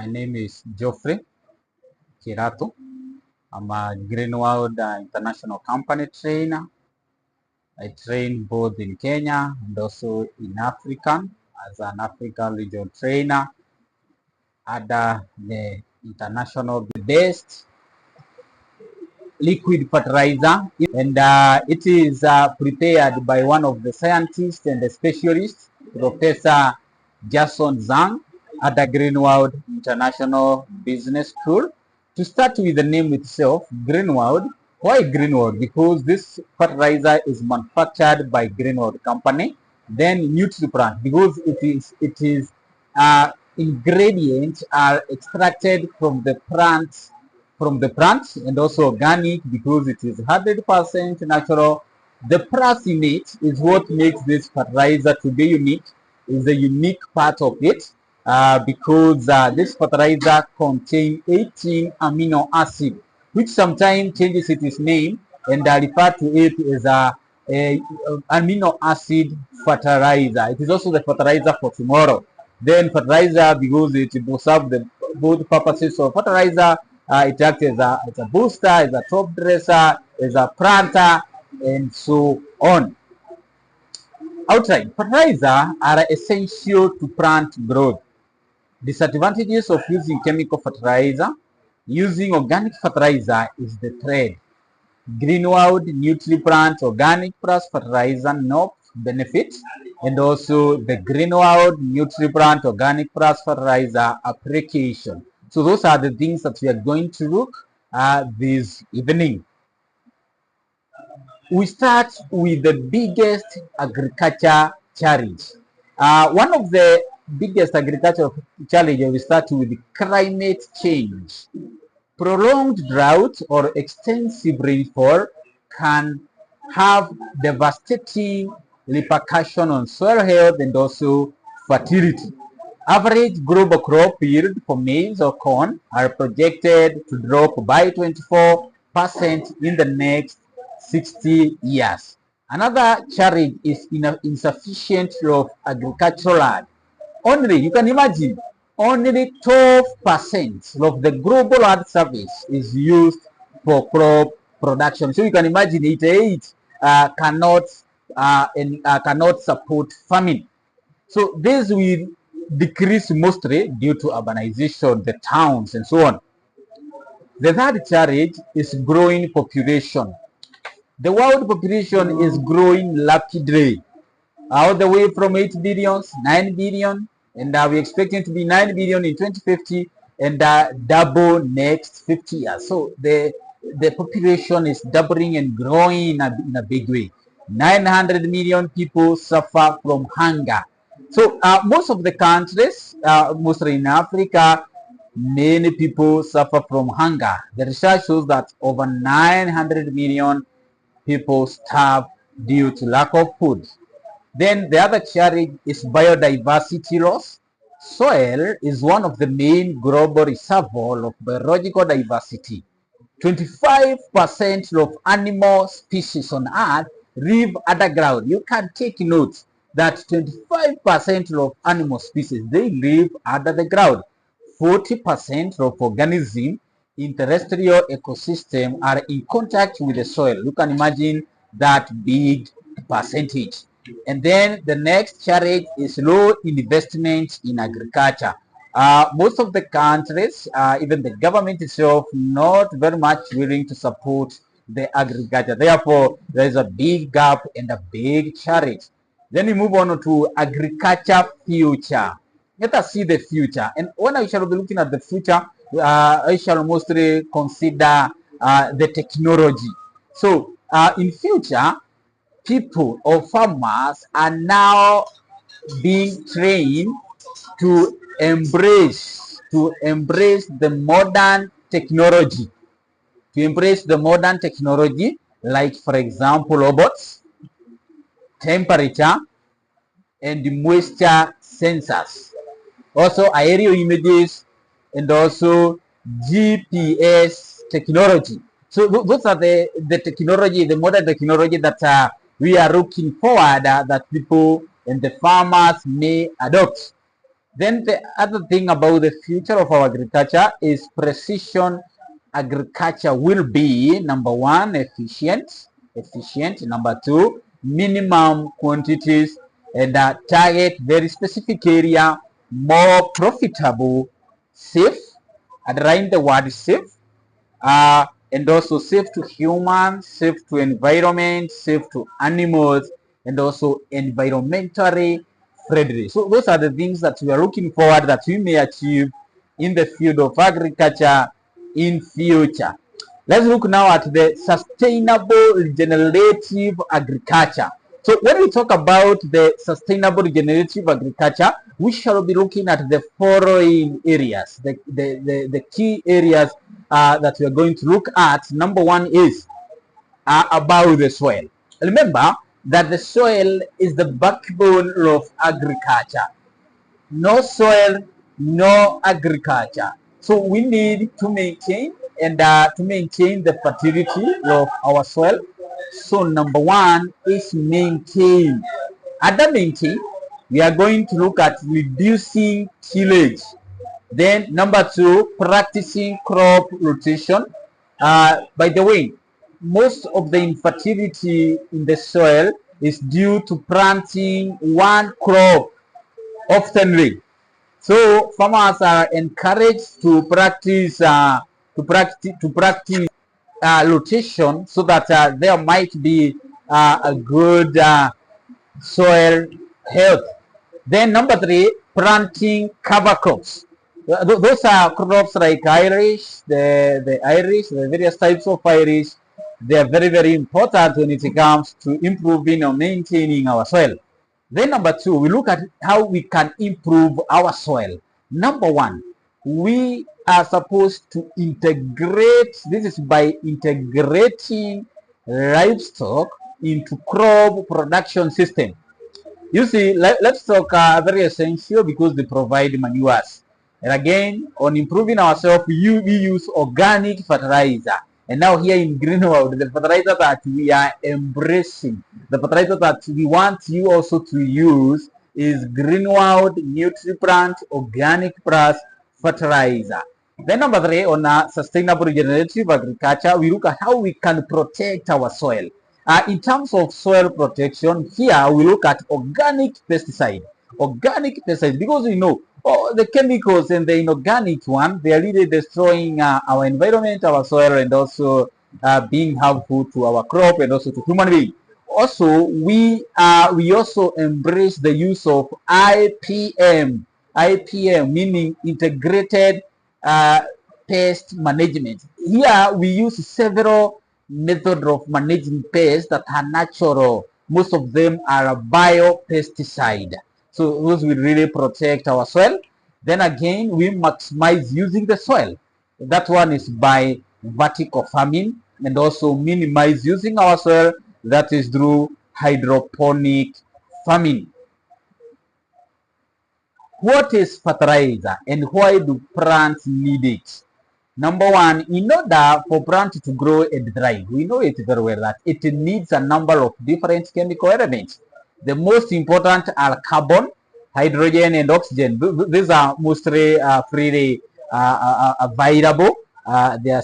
My name is Geoffrey Kirato. I'm a Greenworld International Company trainer. I train both in Kenya and also in Africa as an African region trainer under the international best liquid fertilizer, and it is prepared by one of the scientists and the specialists, Professor Jason Zhang at the Greenworld International Business School. To start with the name itself, Greenworld. Why Greenworld? Because this fertilizer is manufactured by Greenworld company. Then Nutri Plant, because it is ingredients are extracted from the plants, and also organic, because it is 100% natural. The plus in it is what makes this fertilizer to be unique, is the unique part of it, because this fertilizer contains 18 amino acid, which sometimes changes its name and refer to it as a amino acid fertilizer. It is also the fertilizer for tomorrow. Then fertilizer, because it will serve the both purposes of fertilizer. It acts as a booster, as a top dresser, as a planter, and so on. Outright, fertilizer are essential to plant growth. Disadvantages of using chemical fertilizer. Using organic fertilizer is the trade. Greenworld Nutriplant Organic Plus Fertilizer, no benefits, and also the Greenworld Nutriplant Organic Plus Fertilizer application. So those are the things that we are going to look at this evening. We start with the biggest agriculture challenge. One of the biggest agricultural challenges, we start with climate change. Prolonged drought or extensive rainfall can have devastating repercussions on soil health and also fertility. Average global crop yield for maize or corn are projected to drop by 24% in the next 60 years. Another challenge is insufficient of agricultural land. Only, you can imagine, only 12% of the global land surface is used for crop production. So you can imagine it cannot support farming. So this will decrease mostly due to urbanization, the towns, and so on. The third challenge is growing population. The world population is growing rapidly, all the way from 8 billion, 9 billion, and we're expecting to be 9 billion in 2050 and double next 50 years. So the population is doubling and growing in a big way. 900 million people suffer from hunger. So most of the countries, mostly in Africa, many people suffer from hunger. The research shows that over 900 million people starve due to lack of food. Then the other challenge is biodiversity loss. Soil is one of the main global reservoirs of biological diversity. 25% of animal species on Earth live underground. You can take note that 25% of animal species, they live under the ground. 40% of organisms in terrestrial ecosystem are in contact with the soil. You can imagine that big percentage. And then the next challenge is low investment in agriculture. Most of the countries, even the government itself, not very much willing to support the agriculture. Therefore, there is a big gap and a big challenge. Then we move on to agriculture future. Let us see the future. And when I shall be looking at the future, I shall mostly consider the technology. So in future, people or farmers are now being trained to embrace the modern technology. Like, for example, robots, temperature, and moisture sensors. Also aerial images and also GPS technology. So those are the technology, the modern technology that we are looking forward that people and the farmers may adopt. Then the other thing about the future of our agriculture is precision agriculture will be number one, efficient, number two, minimum quantities, and target very specific area, more profitable, safe, underline the word safe, and also safe to humans, safe to environment, safe to animals, and also environmentally friendly. So those are the things that we are looking forward that we may achieve in the field of agriculture in future. Let's look now at the sustainable regenerative agriculture. So when we talk about the sustainable regenerative agriculture, we shall be looking at the following areas, the key areas that we are going to look at. Number one is about the soil. Remember that the soil is the backbone of agriculture. No soil, no agriculture. So we need to maintain the fertility of our soil. So number one is maintain. Under maintain, we are going to look at reducing tillage. Then number two, practicing crop rotation. By the way, most of the infertility in the soil is due to planting one crop oftenly. So farmers are encouraged to practice rotation so that there might be a good soil health. Then number three, planting cover crops. Those are crops like Irish, the various types of Irish. They are very, very important when it comes to improving or maintaining our soil. Then number two, we look at how we can improve our soil. Number one, we are supposed to integrate, this is by integrating livestock into crop production system. You see, livestock are very essential because they provide manures. And again, on improving ourselves, we use organic fertilizer. And now here in Greenwood, the fertilizer that we are embracing, the fertilizer that we want you also to use is Greenwood Nutri Organic Plus Fertilizer. Then number three, on sustainable regenerative agriculture, we look at how we can protect our soil. In terms of soil protection, here we look at organic pesticide. Organic pesticide, because we know the chemicals and the inorganic one, they are really destroying our environment, our soil, and also being harmful to our crop and also to human beings. Also, we also embrace the use of IPM, meaning integrated pest management. Here we use several methods of managing pests that are natural. Most of them are biopesticide. So those will really protect our soil. Then again, we maximize using the soil. That one is by vertical farming, and also minimize using our soil. That is through hydroponic farming. What is fertilizer and why do plants need it? Number one, in order for plants to grow and thrive, we know it very well that it needs a number of different chemical elements. The most important are carbon, hydrogen, and oxygen. These are mostly freely available.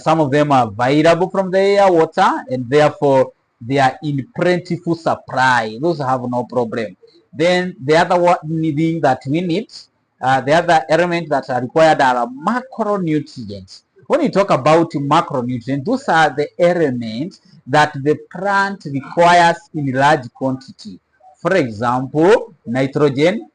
Some of them are available from the air, water, and therefore they are in plentiful supply. Those have no problem. Then the other one needing that we need, the other elements that are required are macronutrients. When you talk about macronutrients, those are the elements that the plant requires in large quantity. For example, nitrogen,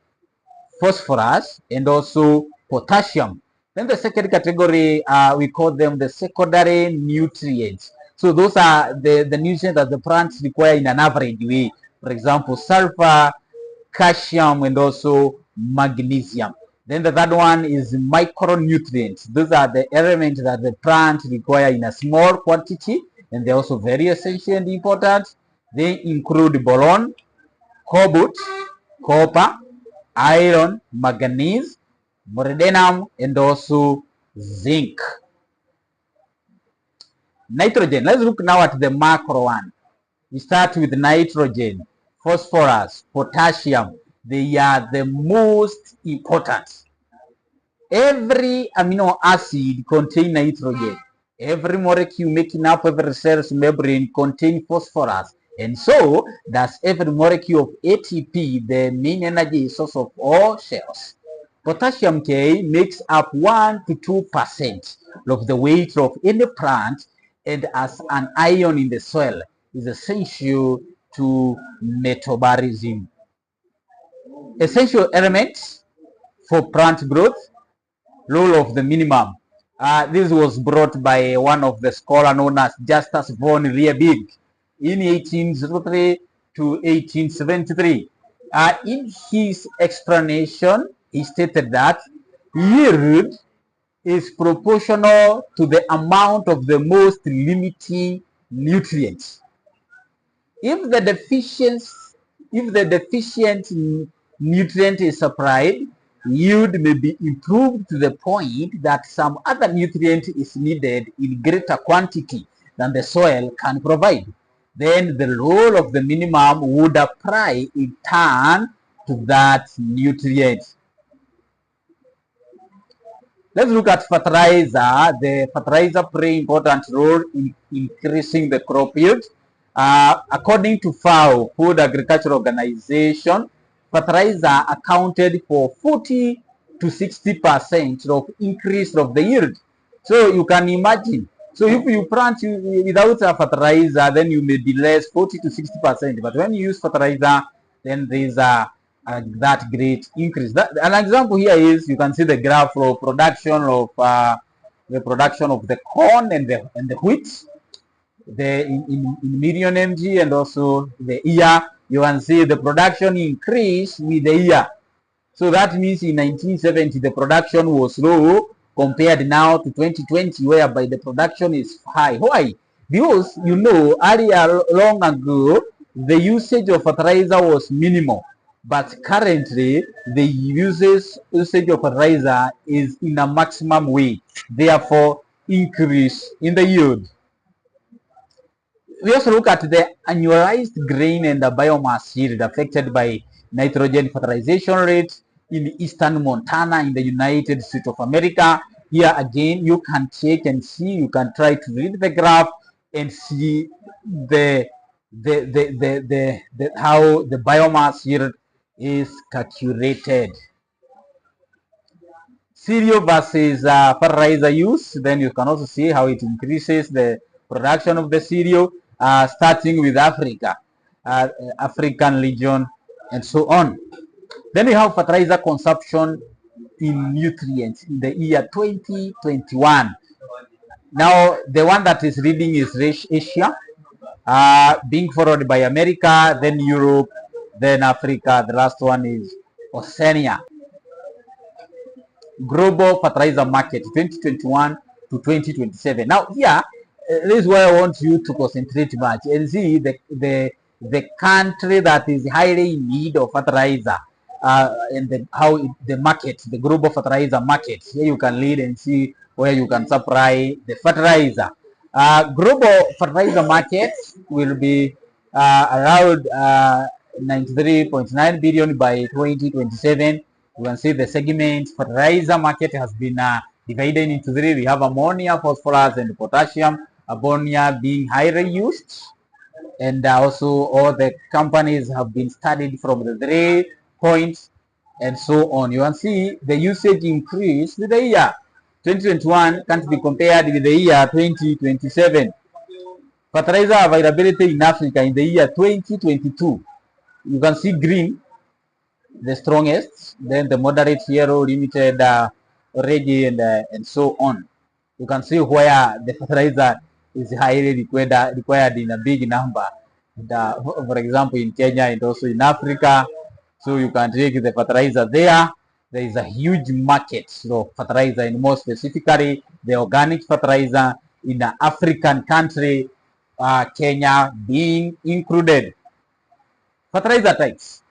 phosphorus, and also potassium. Then the second category, we call them the secondary nutrients. So those are the nutrients that the plants require in an average way. For example, sulfur, calcium, and also magnesium. Then the third one is micronutrients. Those are the elements that the plant require in a small quantity, and they're also very essential and important. They include boron, cobalt, copper, iron, manganese, molybdenum, and also zinc. Nitrogen. Let's look now at the macro one. We start with nitrogen, phosphorus, potassium. They are the most important. Every amino acid contains nitrogen. Every molecule making up every cell's membrane contains phosphorus. And so does every molecule of ATP, the main energy source of all cells. Potassium K makes up 1 to 2% of the weight of any plant, and as an ion in the soil is essential to metabolism. Essential elements for plant growth. Role of the minimum. This was brought by one of the scholars known as Justus von Liebig in 1803 to 1873. In his explanation, he stated that yield is proportional to the amount of the most limiting nutrients. If the deficient nutrient is supplied, yield may be improved to the point that some other nutrient is needed in greater quantity than the soil can provide. Then the role of the minimum would apply in turn to that nutrient. Let's look at fertilizer. The fertilizer plays important role in increasing the crop yield. According to FAO, Food Agriculture Organization, fertilizer accounted for 40 to 60% of increase of the yield. So you can imagine. So if you plant without a fertilizer, then you may be less 40 to 60%. But when you use fertilizer, then there is that great increase. An example here is you can see the graph of production of the corn and the wheat. In million mg and also the year, you can see the production increase with the year. So that means in 1970 the production was low compared now to 2020, whereby the production is high. Why? Because earlier long ago the usage of fertilizer was minimal, but currently the usage of fertilizer is in a maximum way, therefore increase in the yield. We also look at the annualized grain and the biomass yield affected by nitrogen fertilization rates in eastern Montana in the United States of America. Here again, you can check and see, you can try to read the graph and see how the biomass yield is calculated. Cereal versus fertilizer use, then you can also see how it increases the production of the cereal, starting with Africa, African region, and so on. Then we have fertilizer consumption in nutrients in the year 2021. Now, the one that is leading is Asia, being followed by America, then Europe, then Africa. The last one is Oceania. Global fertilizer market 2021 to 2027. Now here, this is where I want you to concentrate much and see the country that is highly in need of fertilizer, and the global fertilizer market. Here you can lead and see where you can supply the fertilizer. Global fertilizer market will be around 93.9 billion by 2027. You can see the segment fertilizer market has been divided into three. We have ammonia, phosphorus, and potassium. Ammonia being highly used, and also all the companies have been studied from the 3 points and so on. You can see the usage increase with the year 2021 can't be compared with the year 2027. Fertilizer availability in Africa in the year 2022. You can see green, the strongest, then the moderate, yellow, limited, red, and so on. You can see where the fertilizer is highly required in a big number. For example, in Kenya and also in Africa. So you can take the fertilizer there. There is a huge market of fertilizer, and more specifically, the organic fertilizer in the African country, Kenya being included. Fertilizer types.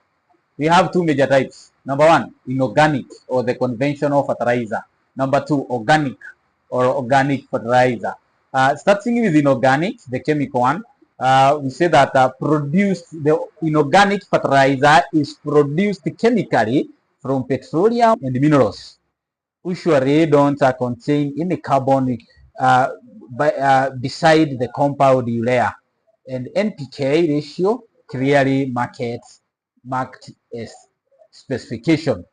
We have 2 major types. Number 1, inorganic or the conventional fertilizer. Number 2, organic or organic fertilizer. Starting with inorganic, the chemical one, we say that the inorganic fertilizer is produced chemically from petroleum and minerals. usually don't contain any carbon beside the compound urea, and NPK ratio clearly marked as specification.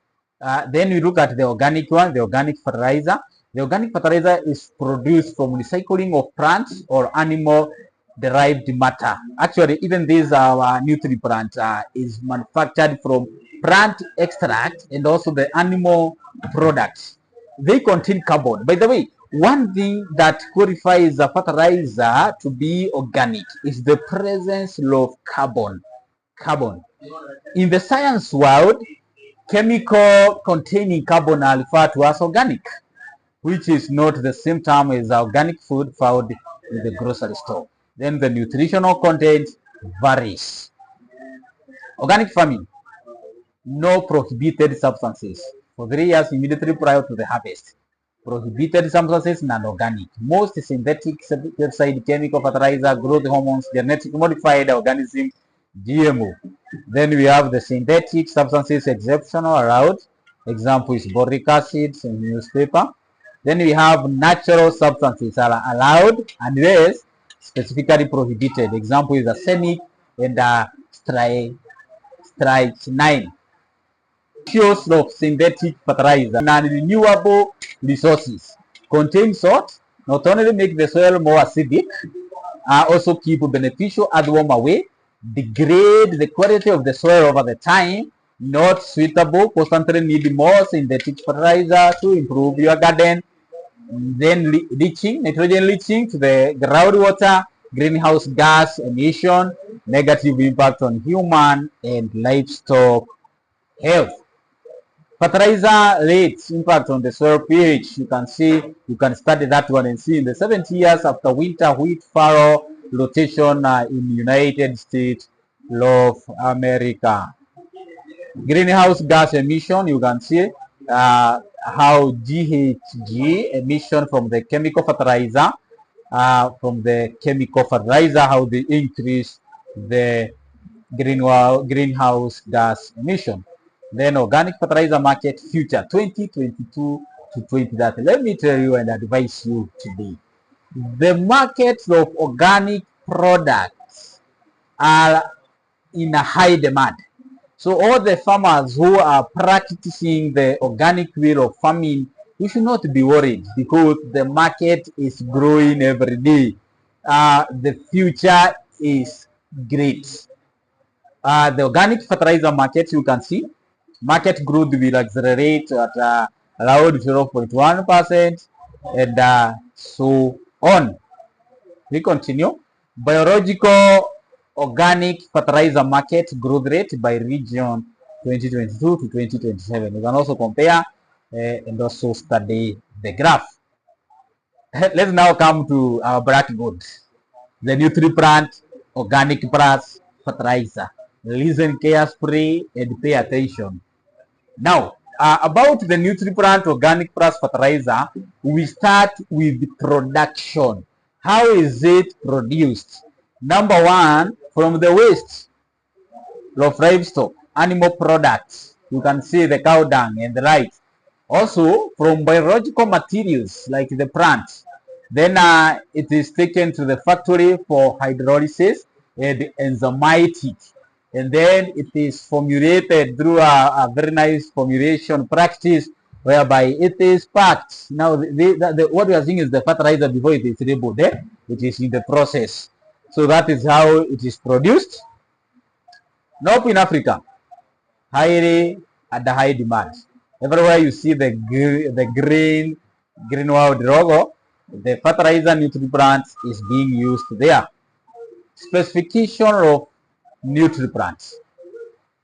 Then we look at the organic one, the organic fertilizer. The organic fertilizer is produced from recycling of plants or animal derived matter. Actually, even this Nutri Plant is manufactured from plant extract and also the animal products. They contain carbon. By the way, one thing that qualifies a fertilizer to be organic is the presence of carbon. In the science world, chemical containing carbon are referred to as organic, which is not the same term as organic food found in the grocery store. Then the nutritional content varies. Organic farming, no prohibited substances. For 3 years immediately prior to the harvest. Prohibited substances, non-organic. Most synthetic pesticide, chemical fertilizer, growth hormones, genetic modified organism, GMO. Then we have the synthetic substances exceptional allowed. Example is boric acid in newspaper. Then we have natural substances are allowed and less specifically prohibited. Example is arsenic and strychnine. Ratios of synthetic fertilizer and renewable resources contain salt, not only make the soil more acidic, also keep beneficial earthworm away, degrade the quality of the soil over the time, not suitable, constantly need more synthetic fertilizer to improve your garden. Then nitrogen leaching to the groundwater, greenhouse gas emission, negative impact on human and livestock health. Fertilizer rates impact on the soil pH. You can study that one and see in the 70 years after winter wheat farrow rotation in United States of America. Greenhouse gas emission, you can see how GHG emission from the chemical fertilizer, how they increase the greenhouse gas emission. Then organic fertilizer market future 2022 to 2030. Let me tell you and advise you today. The markets of organic products are in a high demand. So all the farmers who are practicing the organic way of farming, you should not be worried because the market is growing every day. The future is great. The organic fertilizer market, you can see, market growth will accelerate at around 0.1% and so on. We continue. Biological organic fertilizer market growth rate by region 2022 to 2027. You can also compare and also study the graph. Let's now come to our blackboard. The Nutri Plant Organic Plus Fertilizer. Listen carefully and pay attention. Now, about the Nutriplant Organic Plus Fertilizer, we start with the production. How is it produced? Number one, from the waste of livestock, animal products. You can see the cow dung and the like. Also, from biological materials like the plant. Then it is taken to the factory for hydrolysis and enzymatic. And then it is formulated through a very nice formulation practice whereby it is packed. Now, what we are seeing is the fertilizer before it is labeled there. It is in the process. So that is how it is produced. Nope, in Africa, highly at the high demand. Everywhere you see the green world logo, the fertilizer Nutri is being used there. Specification of Nutri.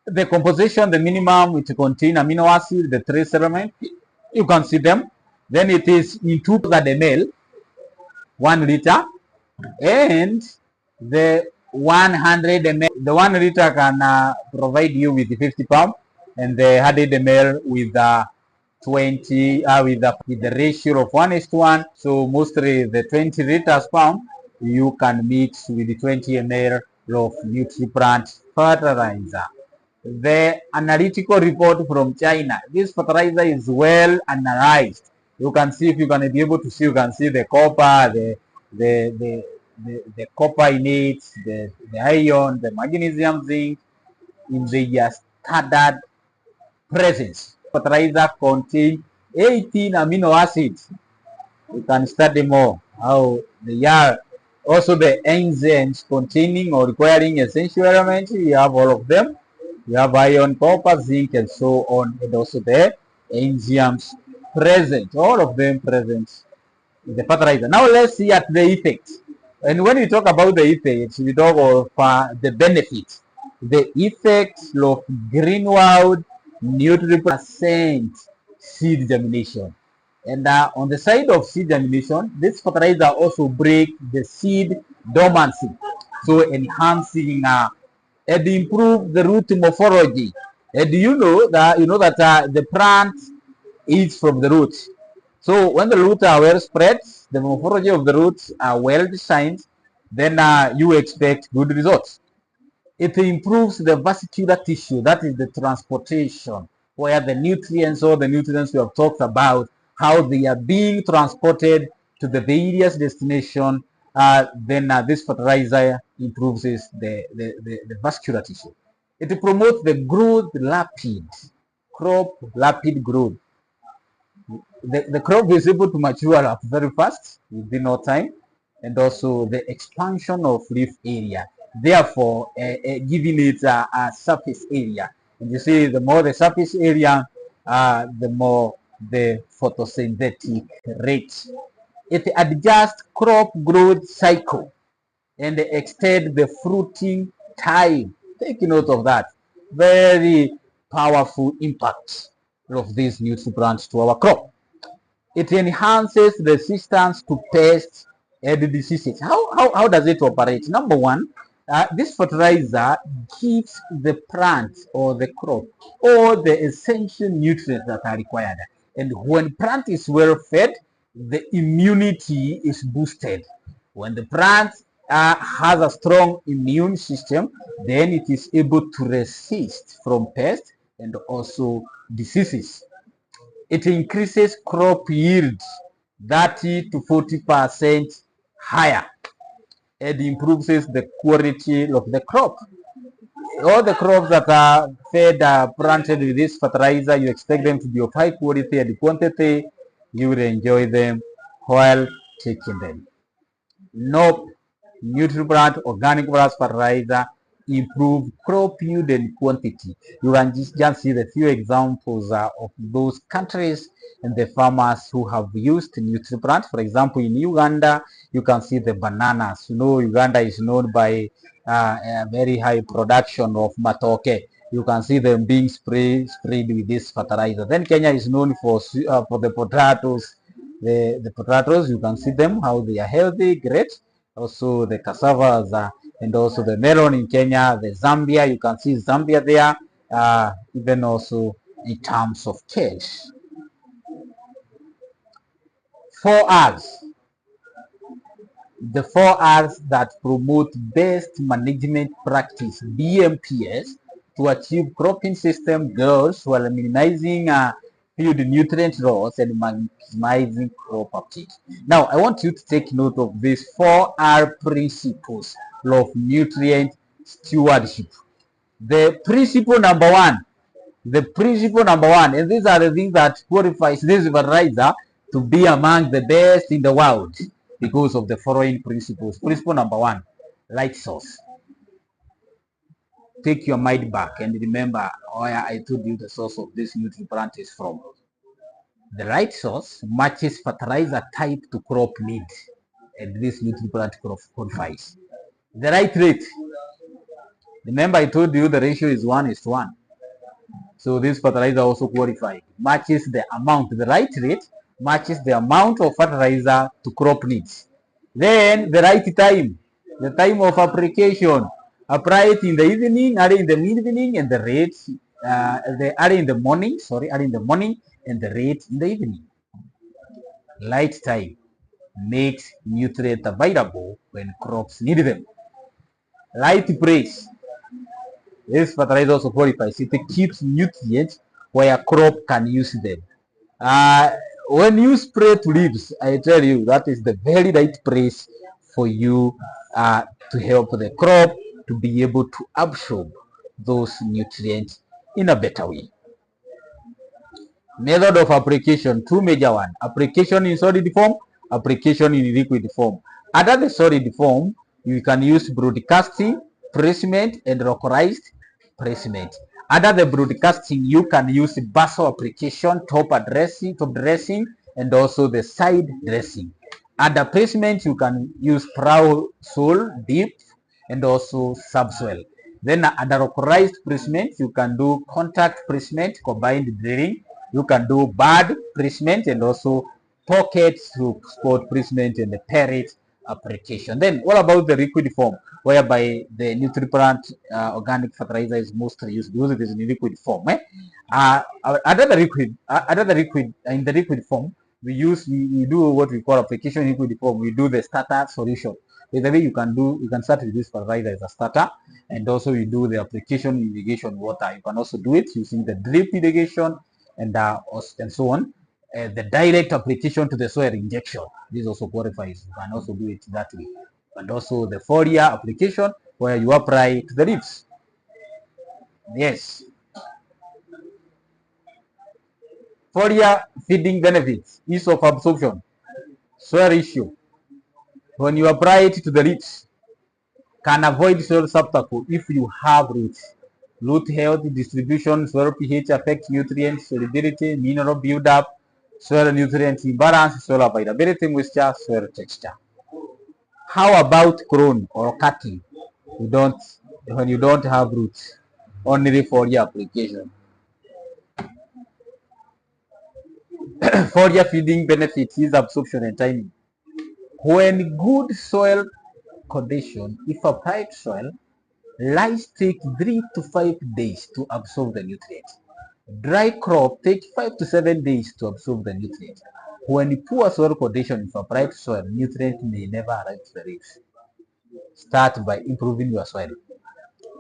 The composition, the minimum, it contains amino acid, the trace element. You can see them. Then it is in 200 ml, 1 liter, and the 100 ml. The 1 liter can provide you with 50 pounds, and the 100 ml with 20 with the ratio of 1:1. So mostly the 20 liters pound you can mix with the 20 ml of Nutri Plant fertilizer. The analytical report from China. This fertilizer is well analyzed. You can see, if you can be able to see, you can see the copper, the copper in it, the iron, the magnesium, zinc in the standard presence. Fertilizer contains 18 amino acids. You can study more how they are. Also, the enzymes containing or requiring essential elements, you have all of them. You have iron, copper, zinc, and so on, and also the enzymes present, all of them present in the fertilizer. Now let's see at the effects. And when we talk about the effects, we talk of the benefits. The effects of greenwood Nutri seed germination. And on the side of seed germination, this fertilizer also breaks the seed dormancy, so enhancing and improve the root morphology. And you know that the plant eats from the roots. So when the roots are well spread, the morphology of the roots are well designed, then you expect good results. It improves the vascular tissue, that is the transportation, where the nutrients or the nutrients we have talked about, how they are being transported to the various destinations. Then this fertilizer improves the vascular tissue. It promotes the crop rapid growth. The crop is able to mature up very fast within no time, and also the expansion of leaf area, therefore giving it a surface area. And you see, the more the surface area, the more the photosynthetic rate. It adjusts crop growth cycle and extend the fruiting time. Take note of that. Very powerful impact of these nutrients to our crop. It enhances resistance to pests and diseases. How does it operate? Number one, this fertilizer gives the plant or the crop all the essential nutrients that are required. And when plant is well fed, the immunity is boosted. When the plant has a strong immune system, then it is able to resist from pests and also diseases. It increases crop yield 30 to 40% higher and improves the quality of the crop. All the crops that are fed, planted with this fertilizer, you expect them to be of high quality and quantity. You will enjoy them while taking them. Nope. Nutriplant Organic Plus Fertilizer improve crop yield and quantity. You can just see the few examples of those countries and the farmers who have used Nutriplant. For example, in Uganda, you can see the bananas. You know, Uganda is known by a very high production of matoke. You can see them being sprayed with this fertilizer. Then Kenya is known for the potatoes. The potatoes, you can see them, how they are healthy, great. Also the cassavas and also the melon in Kenya, the Zambia, you can see Zambia there, even also in terms of cash. 4Rs. The 4Rs that promote best management practice, BMPS, to achieve cropping system goals while minimizing field nutrient loss and maximizing crop uptake. Now, I want you to take note of these 4R principles of nutrient stewardship. The principle number one, and these are the things that qualifies this fertilizer to be among the best in the world because of the following principles. Principle number one, light source. Take your mind back and remember where I told you the source of this Nutri is from. The right source matches fertilizer type to crop need, and this Nutri qualifies. The right rate. Remember I told you the ratio is 1:1. So this fertilizer also qualifies. Matches the amount. The right rate matches the amount of fertilizer to crop needs. Then the right time. The time of application. Apply it in the evening, early in the evening, and the rate early in the morning, and the rate in the evening. Light time makes nutrients available when crops need them. Light place. This fertilizer also qualifies. It keeps nutrients where crop can use them. When you spray to leaves, I tell you that is the very right place for you to help the crop to be able to absorb those nutrients in a better way. Method of application, two major ones: application in solid form, application in liquid form. Under the solid form, you can use broadcasting, placement, and localized placement. Under the broadcasting, you can use basal application, top dressing, and also the side dressing. Under placement, you can use plow soil, deep, and also subsoil. Then under localized placement, you can do contact placement, combined drilling. You can do bud placement and also pocket to spot placement and the pellet application. Then what about the liquid form, whereby the Nutri Plant organic fertilizer is mostly used because it is in liquid form. Under the liquid, in the liquid form, we do what we call application in liquid form. We do the starter solution. The way you can start with this fertilizer as a starter, and also you do the application irrigation water. You can also do it using the drip irrigation and so on. The direct application to the soil injection, this also qualifies. You can also do it that way. And also the foliar application, where you apply to the leaves. Yes. Foliar feeding benefits: ease of absorption, soil issue. When you apply it to the leaves, can avoid soil subtacle if you have roots. Root health, distribution, soil pH affect nutrient solubility, mineral buildup, soil nutrient imbalance, soil availability, moisture, soil texture. How about crown or cutting? When you don't have roots, only foliar application. Foliar feeding benefits is absorption and timing. When good soil condition, if applied soil, lice take 3 to 5 days to absorb the nutrients. Dry crop take 5 to 7 days to absorb the nutrients. When poor soil condition, if applied soil, nutrients may never arrive to the leaves. Start by improving your soil.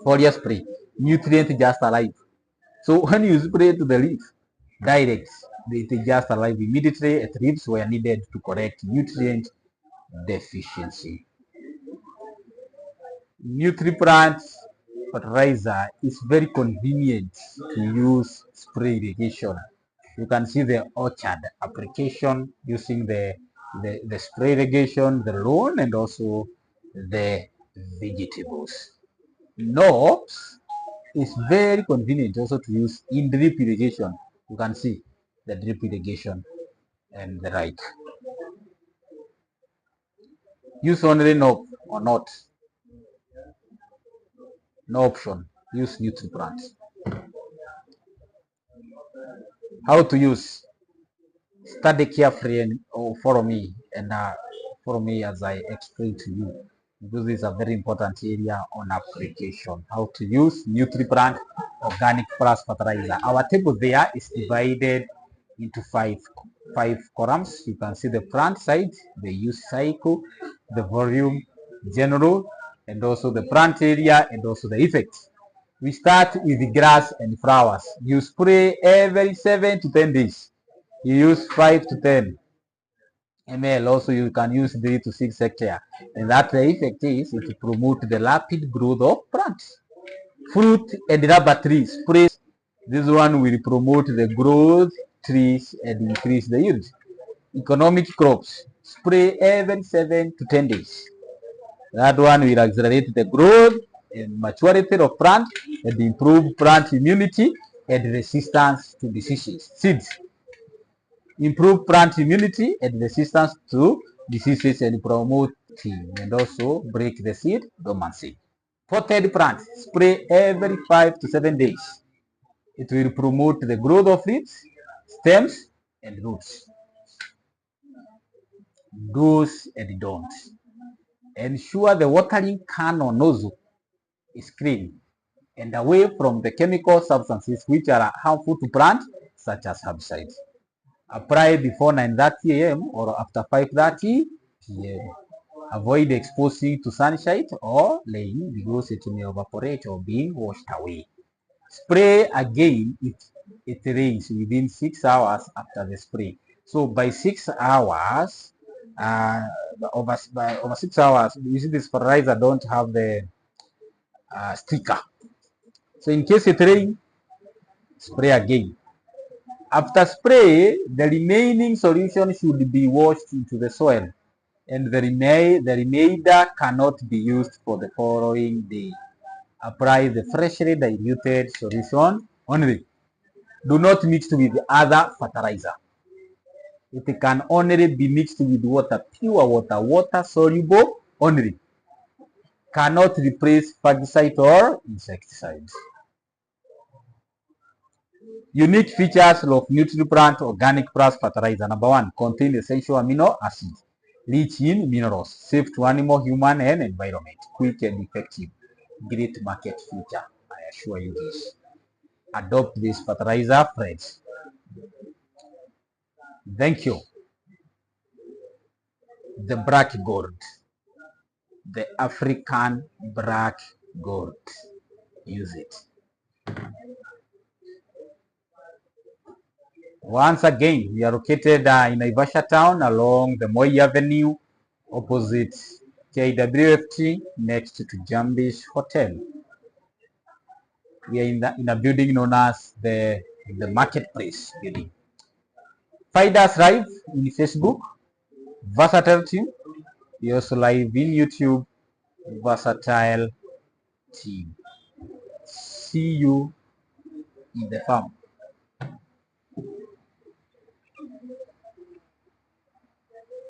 Foliar spray, nutrient just arrive. So when you spray to the leaf, direct, they just arrive immediately at leaves where needed to correct nutrient deficiency. Nutri fertilizer is very convenient to use spray irrigation. You can see the orchard application using the spray irrigation, the lawn, and also the vegetables. Knobs is very convenient also to use in drip irrigation. You can see the drip irrigation and the right. Use only knob or not. No option. Use Nutri How to use? Study carefully and follow me as I explain to you, because this is a very important area on application. How to use Nutri Organic Plus Fertilizer. Our table there is divided into five columns. You can see the plant side, the use cycle, the volume, general, and also the plant area, and also the effects. We start with the grass and flowers. You spray every 7 to 10 days. You use 5 to 10 ml. Also, you can use 3 to 6 hectare. And that the effect is it promote the rapid growth of plants. Fruit and rubber trees. Spray. This one will promote the growth trees and increase the yield. Economic crops. Spray every 7 to 10 days. That one will accelerate the growth and maturity of plant and improve plant immunity and resistance to diseases. Seeds. Improve plant immunity and resistance to diseases and promoting and also break the seed dormancy. Potted plants. Spray every 5 to 7 days. It will promote the growth of leaves, stems, and roots. Do's and don'ts. Ensure the watering can or nozzle is clean and away from the chemical substances which are harmful to plants, such as herbicides. Apply before 9:30 a.m. or after 5:30 p.m. Avoid exposing to sunshine or rain because it may evaporate or being washed away. Spray again if it rains within 6 hours after the spray. So by 6 hours, over 6 hours, you see this fertilizer don't have the sticker. So in case it rains, spray again. After spray, the remaining solution should be washed into the soil, and the remainder cannot be used for the following day. Apply the freshly diluted solution only. Do not mix with other fertilizer. It can only be mixed with water, pure water, water soluble only. Cannot replace fungicide or insecticides. Unique features of Nutriplant Organic Plus Fertilizer. Number 1, contain essential amino acids, rich in minerals, safe to animal, human, and environment, quick and effective, great market future. I assure you this. Adopt this fertilizer, friends. Thank you. The black gold, the African black gold. Use it. Once again, we are located in Naivasha town along the Moi Avenue, opposite KWFT, next to Jambish Hotel. We are in a building known as the Marketplace building. Find us live in Facebook, Versatile Team. We also live in YouTube, Versatile Team. See you in the farm.